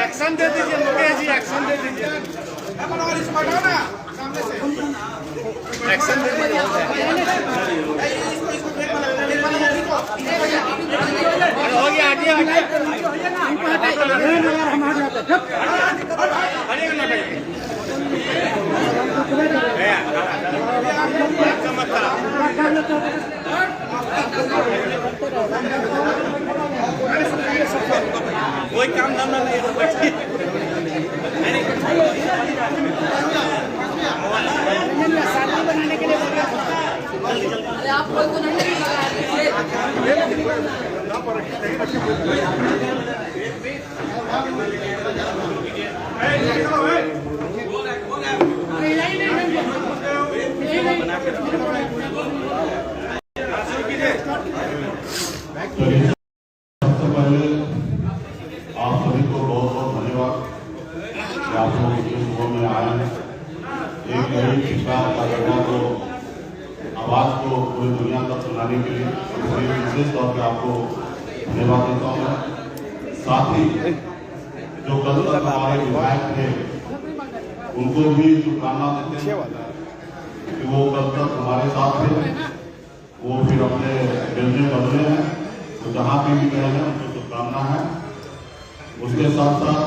Action दे दीजिए Mukesh ji, action दे दीजिए, action दे दीजिए। हो गया, आगे आगे कोई काम धंधा नहीं है। बनाने के लिए अरे आप लोग को नहीं सबसे पहले आप सभी को बहुत बहुत धन्यवाद कि आप लोग इस शो में आए हैं। एक नई शिक्षा कार्यक्रम को आवाज को पूरी दुनिया तक सुनाने के लिए विशेष तौर पर आपको धन्यवाद देता हूँ। साथ ही जो कल तक हमारे विधायक थे उनको भी शुभकामना देते हैं कि वो कल तक हमारे साथ थे, वो फिर अपने बेलने बदले हैं, तो जहाँ पे भी गए हैं उनको शुभकामना है। उसके साथ साथ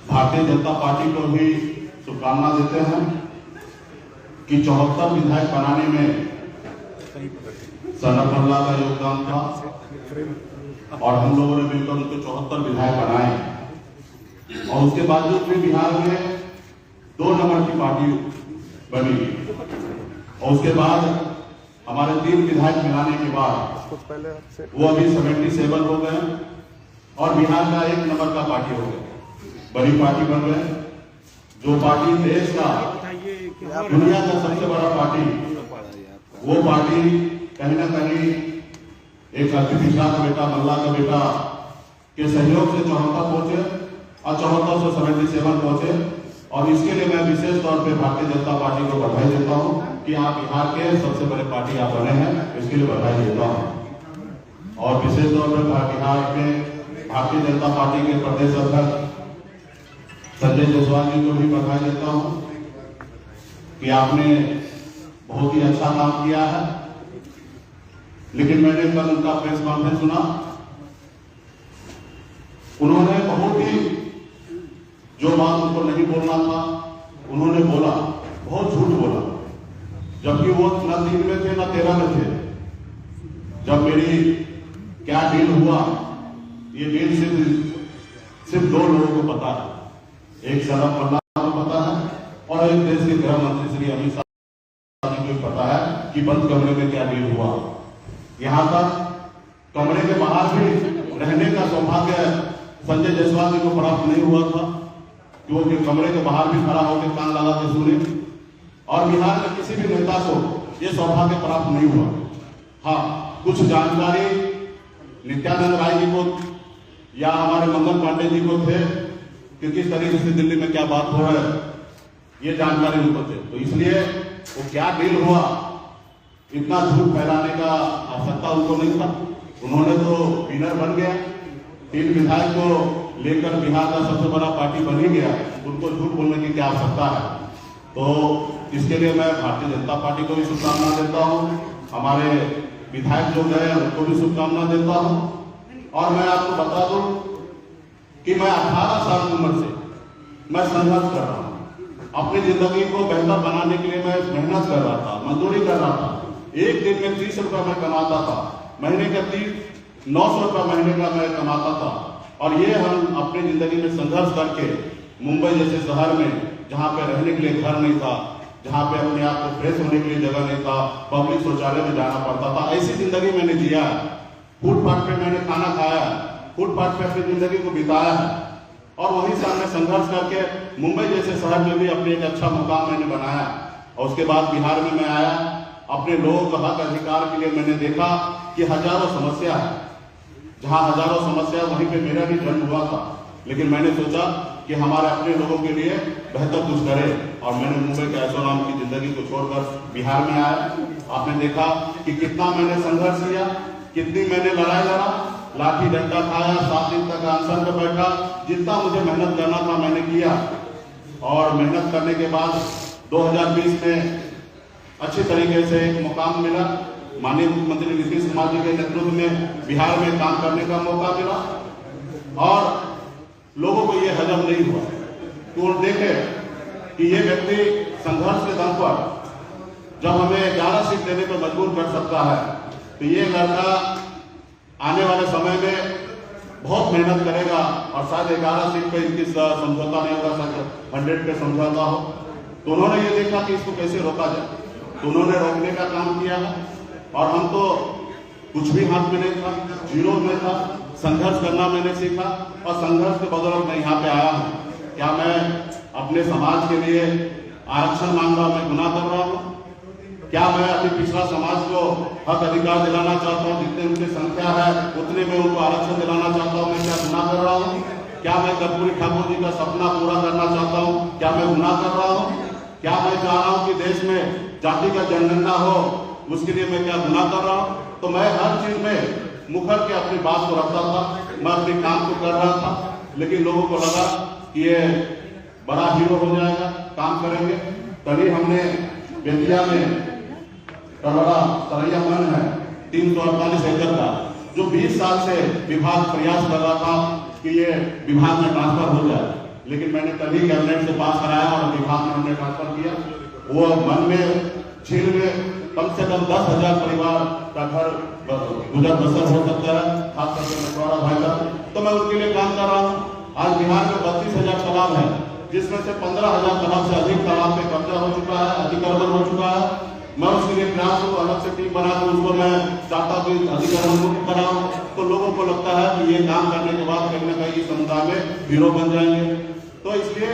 भारतीय जनता पार्टी को भी शुभकामना देते हैं कि 74 विधायक बनाने में सनत मल्ला का योगदान था और हम लोगों ने मिलकर उनको 74 विधायक बनाए। और उसके बावजूद भी बिहार में 2 नंबर की पार्टी बनी और उसके बाद हमारे 3 विधायक मिलाने के बाद वो अभी 77 हो गए और बिहार का 1 नंबर का पार्टी हो गए, बड़ी पार्टी बन गए। जो पार्टी देश का दुनिया का सबसे बड़ा पार्टी, वो पार्टी कहीं ना कहीं एक अतिथिशा का बेटा, मल्ला का बेटा के सहयोग से 74 पहुंचे और 74 से 77 पहुंचे। और इसके लिए मैं विशेष तौर पे भारतीय जनता पार्टी को बधाई देता हूं कि आप बिहार के सबसे बड़े पार्टी आप बने हैं, इसके लिए बधाई देता हूं। और विशेष तौर पर बिहार में भारतीय जनता पार्टी के प्रदेश अध्यक्ष संजय जायसवाल जी को भी बधाई देता हूं कि आपने बहुत ही अच्छा काम किया है। लेकिन मैंने कल उनका प्रेस कॉन्फ्रेंस सुना, उन्होंने बहुत ही जो बात उनको नहीं बोलना था उन्होंने बोला, बहुत झूठ बोला, जबकि वो न 3 में थे न 13 में थे। जब मेरी क्या डील हुआ, ये डील सिर्फ 2 लोगों को पता है, एक शरद पवार को पता है और एक देश के गृह मंत्री श्री अमित शाह को पता है कि बंद कमरे में क्या डील हुआ। यहाँ तक कमरे के बाहर भी रहने का सौभाग्य संजय जायसवाल जी को प्राप्त नहीं हुआ था कि वो कमरे के बाहर भी खड़ा होकर कान लगा के सुने। और बिहार में किसी भी नेता को ये सौभाग्य प्राप्त नहीं हुआ। हाँ, कुछ जानकारी नित्यानंद राय जी को या हमारे मंगल पांडे जी को थे कि किस तरीके से दिल्ली में क्या बात हो रहा है, ये जानकारी उनको थे। तो इसलिए वो क्या डील हुआ, इतना झूठ फैलाने का आवश्यकता उनको नहीं था। उन्होंने तो विनर बन गया, 3 विधायक को लेकर बिहार का सबसे बड़ा पार्टी बन ही गया, उनको झूठ बोलने की क्या आवश्यकता है। तो इसके लिए मैं भारतीय जनता पार्टी को भी शुभकामना देता हूँ, हमारे विधायक जो गए उनको भी शुभकामना देता हूँ। और मैं आपको बता दूं कि मैं 18 साल की उम्र से मैं संघर्ष कर रहा हूँ। अपनी जिंदगी को बेहतर बनाने के लिए मैं मेहनत कर रहा था, मजदूरी कर रहा था। एक दिन में 30 रुपया मैं कमाता था, महीने का 900 रुपया महीने का मैं कमाता था। और ये हम अपनी जिंदगी में संघर्ष करके मुंबई जैसे शहर में, जहाँ पे रहने के लिए घर नहीं था, जहाँ पे अपने आप को फ्रेश होने के लिए जगह नहीं था, पब्लिक शौचालय में जाना पड़ता था, ऐसी जिंदगी मैंने जिया। फुटपाथ पे मैंने खाना खाया, फुटपाथ पे अपनी जिंदगी को बिताया है। और वहीं से हमने संघर्ष करके मुंबई जैसे शहर में भी अपने एक अच्छा मुकाम मैंने बनाया। और उसके बाद बिहार में मैं आया, अपने लोगों का हक अधिकार के लिए मैंने देखा कि हजारों समस्या है, जहाँ हजारों समस्या वहीं पे मेरा भी जन्म हुआ था। लेकिन मैंने सोचा कि हमारे अपने लोगों के लिए बेहतर कुछ करें, और मैंने मुंबई के ऐशोआराम की जिंदगी को छोड़कर बिहार में आया। आपने देखा कि कितना मैंने संघर्ष किया, कितनी मैंने लड़ाई लड़ा, लाठी डंडा खाया, 7 दिन तक अनशन पे बैठा। जितना मुझे मेहनत करना था मैंने किया, और मेहनत करने के बाद 2020 में अच्छे तरीके से एक मुकाम मिला। माननीय मुख्यमंत्री नीतीश कुमार जी के नेतृत्व में बिहार में काम करने का मौका मिला, और लोगों को ये हजम नहीं हुआ कि वो देखे कि ये व्यक्ति संघर्ष के दम पर जब हमें 11 सीट देने पर मजबूर कर सकता है, तो ये लड़का आने वाले समय में बहुत मेहनत करेगा, और शायद 11 सीट पे इनकी समझौता नहीं होगा, शायद 100 पे समझौता हो। तो उन्होंने ये देखा कि इसको कैसे रोका जाए, तो उन्होंने रोकने का काम किया है। और हम तो कुछ भी हाथ में नहीं था, जीरो में था। संघर्ष करना मैंने सीखा, और संघर्ष के बदौलत मैं यहाँ पे आया हूँ। क्या मैं अपने समाज के लिए आरक्षण मांग रहा हूँ, मैं गुनाह कर रहा हूँ? क्या मैं अति पिछड़ा समाज को हक अधिकार दिलाना चाहता हूँ? जितने उनकी संख्या है उतने में उनको आरक्षण दिलाना चाहता हूँ, मैं क्या गुनाह कर रहा हूँ? क्या मैं कर्पूरी ठाकुर जी का सपना पूरा करना चाहता हूँ, क्या मैं गुनाह कर रहा हूँ? क्या मैं चाह रहा हूँ कि देश में जाति का जनगणना हो, उसके लिए मैं क्या गुनाह कर रहा हूँ? तो मैं हर चीज में मुखर के अपनी बात को रखता था, मैं अपने काम को कर रहा था। लेकिन लोगों को लगा कि ये बड़ा हीरो हो जाएगा, काम करेंगे। तभी हमने बेतिया में बड़ा सरैया मन है 348 एकड़ का, जो 20 साल से विभाग प्रयास कर रहा था कि ये विभाग में ट्रांसफर हो जाए, लेकिन मैंने तभी कैबिनेट से पास कराया और विभाग में हमने ट्रांसफर किया। वो मन में झील में कम से कम 10,000 परिवार का घर गुजर बसर हो सकता है, खास करके मछुआरा भाई का। तो मैं उनके लिए काम कर रहा हूँ। आज बिहार में 32,000 तालाब है, जिसमें से 15,000 तालाब से अधिक तालाब पे कब्जा हो चुका है, अतिक्रमण हो चुका है। मैं उसके लिए प्रयास को अलग से टीम बना कर उसको मैं चाहता हूँ अधिकरण मुक्त कराऊं। तो लोगों को लगता है कि ये काम करने के बाद कहीं ना कहीं समुदाय में हीरो बन जाएंगे। तो इसलिए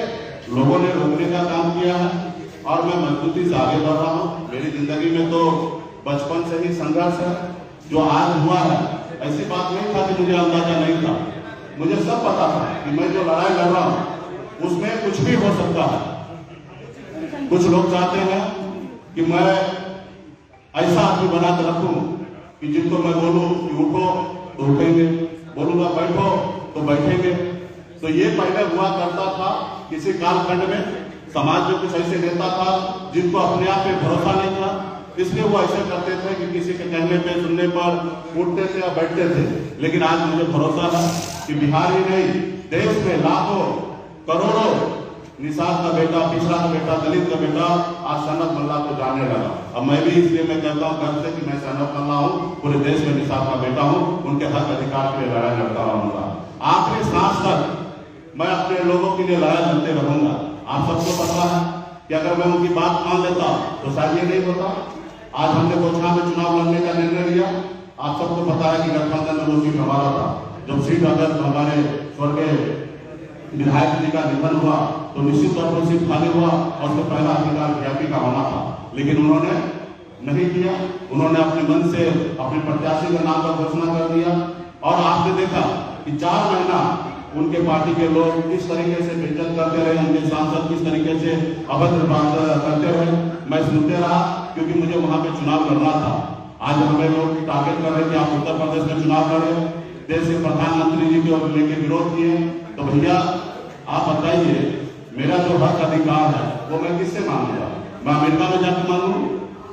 लोगों ने रोकने का काम किया है, और मैं मजबूती से आगे बढ़ रहा हूँ। मेरी जिंदगी में तो बचपन से ही संघर्ष है। जो आज हुआ है, ऐसी बात नहीं था कि मुझे अंदाजा नहीं था, मुझे सब पता था कि मैं जो लड़ाई लड़ रहा हूँ उसमें कुछ भी हो सकता है। कुछ लोग चाहते हैं कि मैं ऐसा आदमी बना कर रखूं कि जिनको मैं बोलूं कि उठो तो उठेंगे, बोलूंगा बैठो तो बैठेंगे। तो ये पहले हुआ करता था किसी कालखंड में, समाज में कुछ ऐसे नेता था जिनको अपने आप पे भरोसा नहीं था, इसलिए वो ऐसे करते थे कि किसी के कहने पे सुनने पर उठते थे या बैठते थे। लेकिन आज मुझे भरोसा है कि बिहार ही नहीं, देश में लाखों करोड़ों निषाद का बेटा, पिछड़ा का बेटा, दलित का बेटा आज सनत मल्ला को जाने लगा। अब मैं भी इसलिए मैं कहता हूँ गर्व से कि मैं सनत मल्ला हूँ, पूरे देश में निषाद का बेटा हूँ, उनके हक अधिकार के लिए लड़ाई लड़ता रहूंगा। आखिरी सांस तक मैं अपने लोगों के लिए लड़ाई लड़ते रहूंगा। आप सबको पता है कि अगर मैं उनकी बात मान लेता तो शायद ये नहीं होता। आज हमने कोचहा में चुनाव लड़ने का निर्णय लिया। आप सबको पता है कि गठबंधन में वो सीट हमारा था। जब सीट अगर हमारे स्वर्गीय विधायक जी का निधन हुआ तो निश्चित तौर पर सीट खाली हुआ, और उसका पहला अधिकार वीआईपी का होना था, लेकिन उन्होंने नहीं किया। उन्होंने अपने मन से अपने प्रत्याशी के नाम पर घोषणा कर दिया, और आपने देखा कि 4 महीना उनके पार्टी के लोग किस तरीके से बेइज्जत करते रहे, उनके सांसद किस तरीके से अभद्र बात करते रहे। मैं सुनते रहा, क्योंकि मुझे वहां पे चुनाव लड़ना था। आज हमें लोग टारगेट कर रहे हैं कि आप उत्तर प्रदेश में चुनाव लड़े, देश के प्रधानमंत्री जी को लेकर विरोध किए। तो भैया आप बताइए, मेरा जो हक अधिकार है वो मैं किससे मांगूंगा? मैं अमेरिका में जाकर मांगू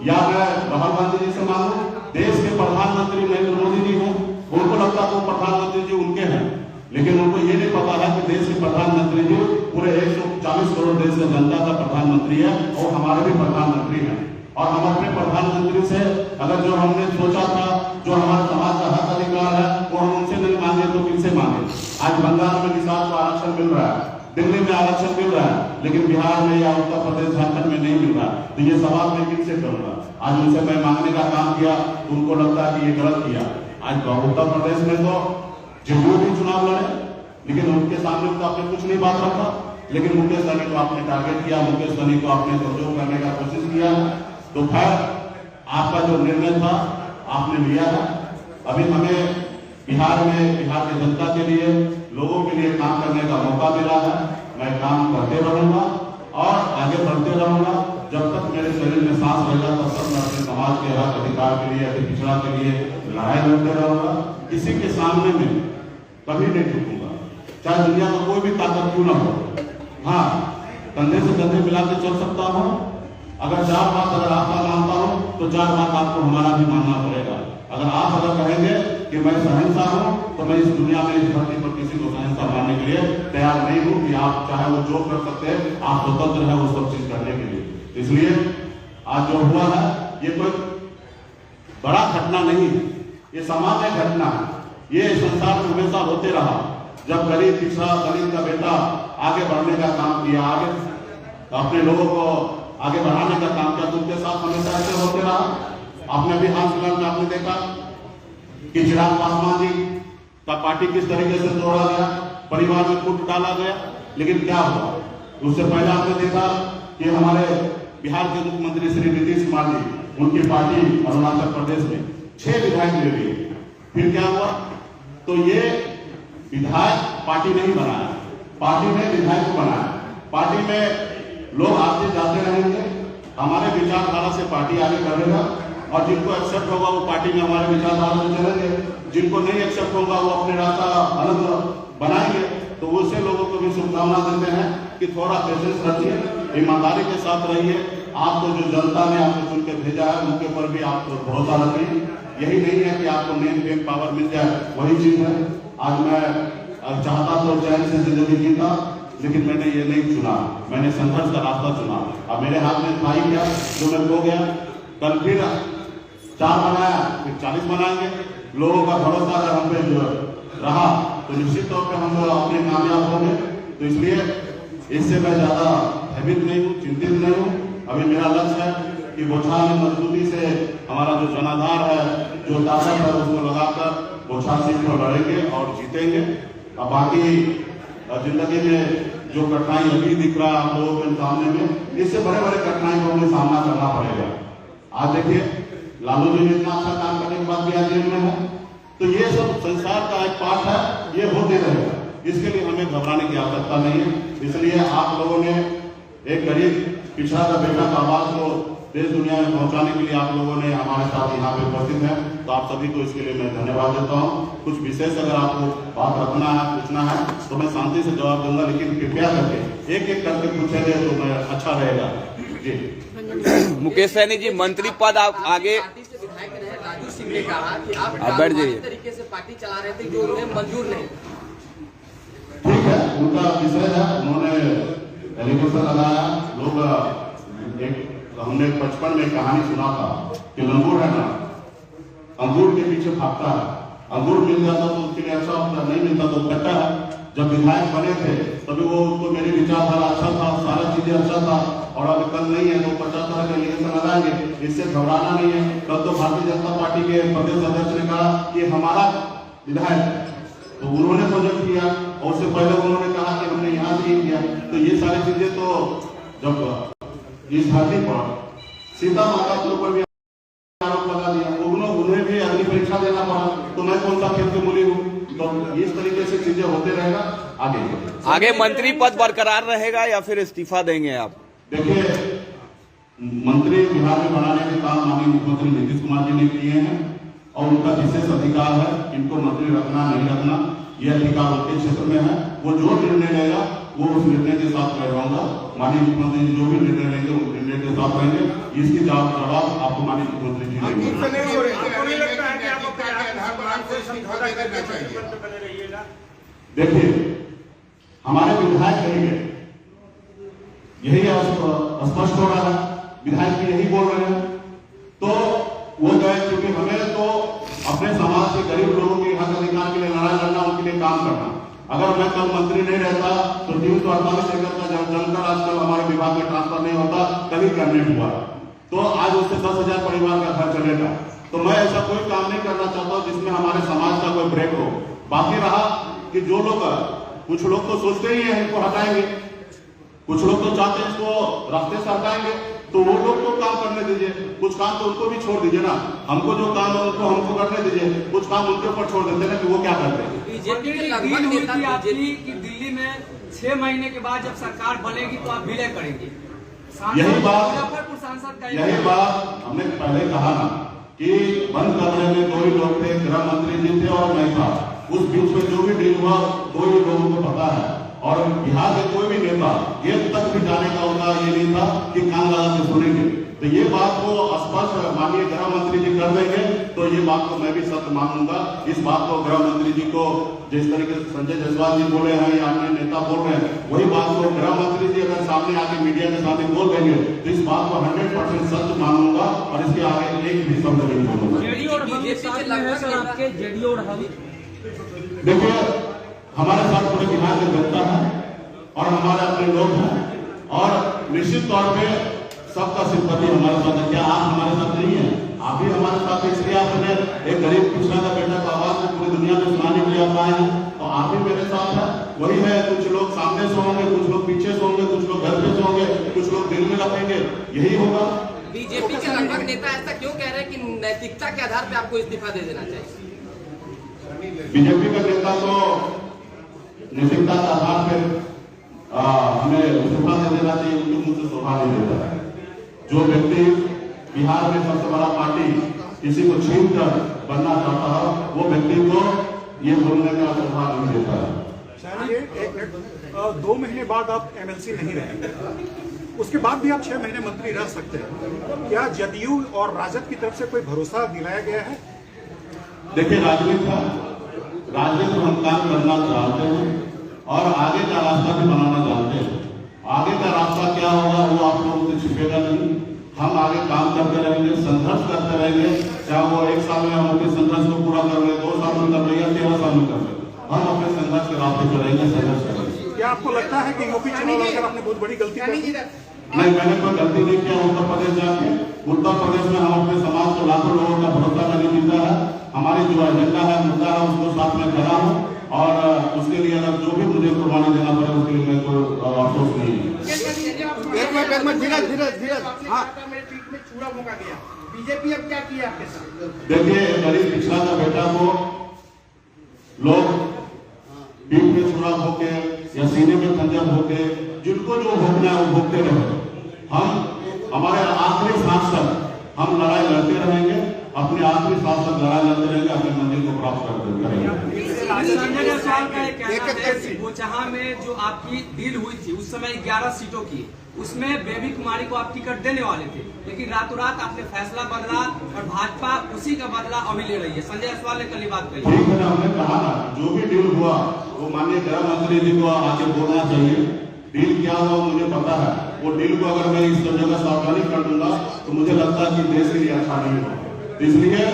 या मैं राहुल गांधी जी से मांगू? देश के प्रधानमंत्री नरेंद्र मोदी जी हैं, उनको लगता है वो प्रधानमंत्री जी उनके हैं, लेकिन उनको ये नहीं पता है कि देश के प्रधानमंत्री जी पूरे 140 करोड़ देश की जनता का प्रधानमंत्री है, और हमारे भी प्रधानमंत्री हैं। और हम अपने प्रधानमंत्री से अगर जो हमने सोचा था, जो हमारे समाज का हक अधिकार है, वो हम उनसे नहीं मांगे तो किनसे मांगे? आज बंगाल में निषाद को आरक्षण मिल रहा है, दिल्ली में आरक्षण मिल रहा है, लेकिन बिहार में या उत्तर प्रदेश झारखंड में नहीं मिल रहा। तो ये सवाल मैं किनसे करूंगा? आज उनसे मैं मांगने का काम किया तो उनको लगता है कि ये गलत किया। आज उत्तर प्रदेश में तो जदयू भी चुनाव लड़े, लेकिन उनके सामने तो आपने कुछ नहीं बात रखा, लेकिन मुकेश सहनी को आपने टारगेट किया, मुकेश सहनी को आपने दुरुपयोग करने का कोशिश किया। तो खैर आपका जो निर्णय था आपने लिया है। अभी हमें बिहार में बिहार की जनता के लिए, लोगों के लिए काम करने का मौका मिला है। मैं काम करते रहूंगा और आगे बढ़ते रहूंगा। जब तक मेरे शरीर में सांस रहेगा तब तक मैं अपने समाज के हक अधिकार के लिए, पिछड़ा के लिए लड़ाई लड़ते रहूंगा, किसी के सामने में कभी नहीं झुकूंगा, चाहे दुनिया में कोई भी ताकत क्यों ना हो। हाँ, कंधे से कंधे मिला के चल सकता हूँ। अगर 4 बात अगर आपका मानता हूँ तो 4 बात आपको हमारा भी मानना पड़ेगा। अगर आप अगर कहेंगे कि मैं सहनसा हूँ तो मैं इस दुनिया में इस धरती पर किसी को सहनसा मानने के लिए तैयार नहीं हूँ कि आप चाहे वो जो कर सकते हैं, आप स्वतंत्र है वो सब चीज करने के लिए। इसलिए आज जो हुआ है ये कोई बड़ा घटना नहीं है, ये सामान्य घटना है। ये संसार में हमेशा होते रहा। जब गरीब पिछड़ा दलित का बेटा आगे बढ़ने का काम किया, आगे अपने लोगों को आगे बढ़ाने का काम किया, तो उनके साथ हमेशा ऐसे होते रहा। आपने भी हाल फिलहाल में आपने देखा कि चिराग पासवान जी का पार्टी किस तरीके से तोड़ा गया, परिवार में कूट डाला गया, लेकिन क्या हुआ? उससे पहले आपने देखा कि हमारे बिहार के मुख्यमंत्री श्री नीतीश कुमार जी, उनकी पार्टी अरुणाचल प्रदेश में 6 विधायक ले लिए। फिर क्या हुआ? तो ये विधायक पार्टी नहीं बनाया, पार्टी ने विधायक को बनाया। पार्टी में लोग आते जाते रहेंगे, हमारे विचारधारा से पार्टी आगे बढ़ेगा, और जिनको एक्सेप्ट होगा वो पार्टी में हमारे विचारधारा से चलेंगे, जिनको नहीं एक्सेप्ट होगा वो अपने रास्ता अलग बनाएंगे। तो उससे लोगों को भी शुभकामना देते हैं कि थोड़ा पेशेंस रखिए, ईमानदारी के साथ रहिए। आपको जो जनता ने आपको चुन के भेजा है उनके ऊपर भी आप भरोसा रखिए। यही नहीं है कि आपको नेम फेम पावर मिल जाए, वही चीज है। आज मैं चाहता तो चैन से जिंदगी जीता, लेकिन मैंने ये नहीं चुना, मैंने संघर्ष का रास्ता चुना। अब मेरे हाथ में था ही क्या जो मैं खो गया। कल फिर 4 बनाया, फिर 40 बनाएंगे। लोगों का भरोसा अगर हम पे जो रहा तो निश्चित तौर पे हम अपने कामयाब होंगे। तो इसलिए इससे मैं ज्यादा भयभीत नहीं हूँ, चिंतित नहीं हूँ। अभी मेरा लक्ष्य है कि बोछार में मजबूती से हमारा जो जनाधार है, जो ताकत है, उसको लगाकर बोछार सीट पर लड़ेंगे और जीतेंगे। अब बाकी जिंदगी में जो कठिनाई अभी दिख रहा है आप लोगों के सामने में, इससे बड़े बड़े कठिनाई को हमें सामना करना पड़ेगा। आज देखिए लालू जी ने इतना अच्छा काम करने के बाद भी आज जेल में है, तो ये सब संसार का एक पार्ट है, ये होते रहेगा। इसके लिए हमें घबराने की आवश्यकता नहीं है। इसलिए आप लोगों ने एक गरीब पिछड़ा का बेटा का आवाज को देश दुनिया में पहुंचाने के लिए आप लोगों ने हमारे साथ यहाँ पे उपस्थित हैं, तो आप सभी को इसके लिए मैं धन्यवाद देता हूँ। कुछ विशेष अगर आपको बात रखना है, पूछना है, तो मैं शांति से जवाब दूंगा, लेकिन कृपया करके एक एक करके पूछेंगे तो मैं अच्छा रहेगा। जी मुकेश सैनी जी, मंत्री पद आप आगे राजू सिंह ने कहा कि आप बैठ जाइए, तरीके से पार्टी चला रहे थे जो उन्हें मंजूर नहीं। ठीक है, उनका विषय है, उन्होंने एलिगेशन लगाया। लोग एक हमने बचपन में कहानी सुना था कि लंगूर है ना, अंगूर के पीछे भागता है, अंगूर मिल जाता तो उसके लिए अच्छा होता, नहीं मिलता तो कट्टा है। जब विधायक बने थे तभी वो उसको मेरी विचारधारा अच्छा था, सारा चीजें अच्छा था, और अब कल नहीं है तो 50 तरह के एलिगेशन लगाएंगे। इससे घबराना नहीं है। कल तो भारतीय जनता पार्टी के प्रदेश अध्यक्ष ने कहा कि हमारा विधायक, तो उन्होंने प्रोजेक्ट किया, और उससे पहले उन्होंने कहा कि हमने यहाँ से किया। तो ये सारी चीजें तो जब इस धरती पर सीता माता के ऊपर भी आरोप लगा दिया, उन्हें भी अग्नि परीक्षा देना पड़ा, तो मैं कौन सा खेल के मूली हूँ। तो इस तरीके से चीजें होते रहेगा। आगे मंत्री पद बरकरार रहेगा या फिर इस्तीफा देंगे आप? देखिए, मंत्री बिहार में बनाने के काम माननीय मुख्यमंत्री नीतीश कुमार जी ने किए हैं, और उनका विशेष अधिकार है इनको मंत्री रखना नहीं रखना, यह अधिकार उनके क्षेत्र में है। वो जो निर्णय लेगा वो उस निर्णय के साथ मैं रहूंगा। माननीय मुख्यमंत्री जी जो भी निर्णय लेंगे उस निर्णय के साथ रहेंगे। इसकी जवाब आपको माननीय मुख्यमंत्री जी देंगे। देखिए, हमारे विधायक कहीं गए, यही स्पष्ट हो रहा है, विधायक भी यही बोल रहे हैं। तो वो गए क्योंकि हमें तो अपने समाज के गरीब लोगों के हक अधिकार के लिए लड़ाई लड़ना, उनके लिए काम करना। अगर मैं कल मंत्री नहीं रहता तो 348 एकड़ का जंगल आजकल हमारे विभाग में ट्रांसफर नहीं होता, कभी कैबिनेट हुआ, तो आज उससे 10,000 परिवार का घर चलेगा। तो मैं ऐसा कोई काम नहीं करना चाहता जिसमें हमारे समाज का कोई ब्रेक हो। बाकी रहा कि जो लोग, कुछ लोग तो सोचते ही है इनको हटाएंगे, कुछ लोग तो चाहते हैं इसको रास्ते से हटाएंगे, तो वो लोग को काम करने दीजिए, कुछ काम तो उनको भी छोड़ दीजिए ना। हमको जो काम है उनको हमको करने दीजिए, कुछ काम उनके ऊपर छोड़ देते ना कि वो क्या करते हैं। बीजेपी के लगभग नेता कि दिल्ली में 6 महीने के बाद जब सरकार बनेगी तो आप विलय करेंगे। यही बात हमने पहले कहा ना कि बंद कमरे में 2 ही लोग थे, गृह मंत्री जी थे और मैं था। उस बीच में जो भी डील हुआ 2 ही लोगों को पता है, और बिहार के कोई भी नेता ये तक भी जाने का उनका ये नहीं था कि कान लगा के सुनेंगे। तो ये बात को स्पष्ट माननीय गृह मंत्री जी कर देंगे तो ये बात को मैं भी सत्य मानूंगा। इस बात को गृह मंत्री जी को जिस तरीके से संजय जायसवाल जी बोले हैं या अन्य नेता बोल रहे हैं, वही बात को गृह मंत्री जी अगर सामने आके मीडिया के सामने बोल देंगे तो इस बात को 100% सत्य मानूंगा और इसके आगे एक भी शब्द नहीं बोलूंगा। देखिए, हमारे साथ पूरे बिहार की जनता है और हमारे अपने लोग हैं और निश्चित तौर पे सबका सिंपत्ति हमारे साथ है। क्या आप हमारे साथ नहीं है? आप भी हमारे साथ, इसलिए आपने एक गरीब पिछड़ा का बेटा का आवाज पूरी दुनिया में सुनाने के लिए आप आए हैं, तो आप भी मेरे साथ है। वही है, कुछ लोग सामने से होंगे, कुछ लोग पीछे से होंगे, कुछ लोग घर पे से होंगे, कुछ लोग दिल में रखेंगे, यही होगा। बीजेपी के लगभग नेता ऐसा क्यों कह रहे हैं कि नैतिकता के आधार पर आपको इस्तीफा दे देना चाहिए? बीजेपी का नेता तो नैतिकता के आधार पर हमें इस्तीफा दे देना चाहिए, उनके मुंह से शोभा नहीं देता है। जो व्यक्ति बिहार में सबसे बड़ा पार्टी किसी को छीन कर बनना चाहता है, वो व्यक्ति को ये बोलने का शोभा नहीं देता है। चलिए, एक मिनट, 2 महीने बाद आप एमएलसी नहीं रहेंगे, उसके बाद भी आप 6 महीने मंत्री रह सकते हैं। क्या जदयू और राजद की तरफ से कोई भरोसा दिलाया गया है? देखिए, राजनीति हम काम करना चाहते हैं और आगे का रास्ता भी बनाना चाहते हैं। आगे का रास्ता क्या होगा वो आप लोगों से छिपेगा नहीं। हम आगे काम करते रहेंगे, संघर्ष करते रहेंगे, चाहे वो 1 साल में हम अपने संघर्ष को पूरा कर ले, 2 साल में कर ले या 13 साल में कर ले, हम अपने संघर्ष के रास्ते पर रहेंगे, संघर्ष करेंगे। क्या आपको लगता है कि यूपी चुनाव लड़कर आपने बहुत बड़ी गलती कर दी? नहीं, मैंने कोई गलती नहीं किया। उत्तर प्रदेश जाके उत्तर प्रदेश में हम अपने समाज को लाखों लोगों का भरोसा मैंने जीता है। हमारी जो एजेंडा है, मुद्दा है, उसको साथ में खड़ा हूँ और उसके लिए अगर जो भी मुझे कुर्बानी देना पड़े उसके लिए मैं कोई अफसोस नहीं है। बीजेपी अब क्या किया आपके साथ? देखिए, गरीब पिछड़ा का बेटा को लोग पीठ में छुरा होके या सीने में खंजर होके, जिनको जो भोगना है वो भोगते रहे। हम हमारे आखिरी सांस तक हम लड़ाई लड़ते रहेंगे, अपने आखिरी सांस तक लड़ाई लड़ते रहेंगे, अपने मंजिल को प्राप्त करते रहेंगे। संजय जायसवाल का एक कहना है कि बोचहा में जो आपकी डील हुई थी उस समय 11 सीटों की, उसमें बेबी कुमारी को आप टिकट देने वाले थे, लेकिन रातों रात आपने फैसला बदला और भाजपा उसी का बदला अभी ले रही है। संजय जायसवाल ने कल बात कही। ठीक है ना, हमने कहा ना, जो भी डील हुआ वो माननीय गृह मंत्री जी को आके बोलना चाहिए। डील क्या हुआ मुझे पता है, वो डील को अगर मैं इस जगह सावधानी कर दूंगा तो मुझे लगता है कि देश के लिए अच्छा नहीं होगा। इसलिए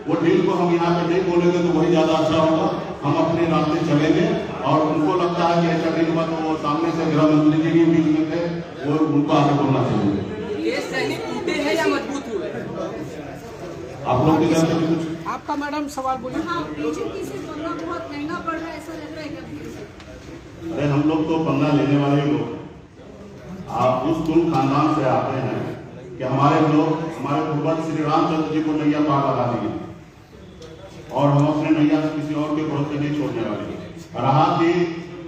वो डील को हम यहाँ पे नहीं बोलेंगे तो वही ज्यादा अच्छा होगा। हम अपने रास्ते चलेंगे और उनको लगता है कि ऐसा डील हुआ तो वो सामने से गृह मंत्री जी के बीच में थे, वो उनको आगे बोलना चाहिए। ये सही टूटे हैं या मजबूत हुए? आप लोग की तरफ से भी कुछ आपका मैडम सवाल बोलिए। हाँ, बीजेपी से पंगा बहुत महंगा पड़ रहा है, ऐसा लग रहा है क्या? अरे हम लोग तो पंगा लेने वाले ही लोग, आप उस कुल खानदान से आते हैं कि हमारे लोग, हमारे पूर्वज श्री रामचंद्र जी को नैया पार लगा दिए और हम अपने नैया किसी और के भरोसे नहीं छोड़ने वाले। रहा कि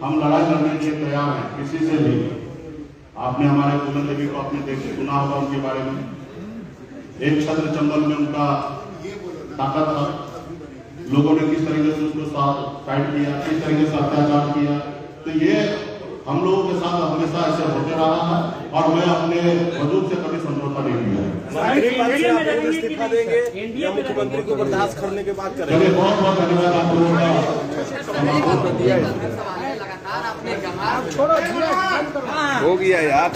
हम लड़ाई लड़ने के लिए तैयार हैं किसी से भी। आपने हमारे पूनम देवी को अपने देश से सुना होगा, उनके बारे में एक छत्र चंबल में उनका ताकत था, लोगों ने किस तरीके से उसको फाइट किया, किस तरीके से अत्याचार किया। तो ये हम लोगों के साथ हमेशा ऐसे होते रहा है और मैं अपने वजूद से कभी समझौता नहीं किया। इस्तीफा देंगे या मुख्यमंत्री को बर्दाश्त करने के बाद करेंगे? चलिए, बहुत बहुत धन्यवाद आप लोगों का। लगातार आपने हो गया यार।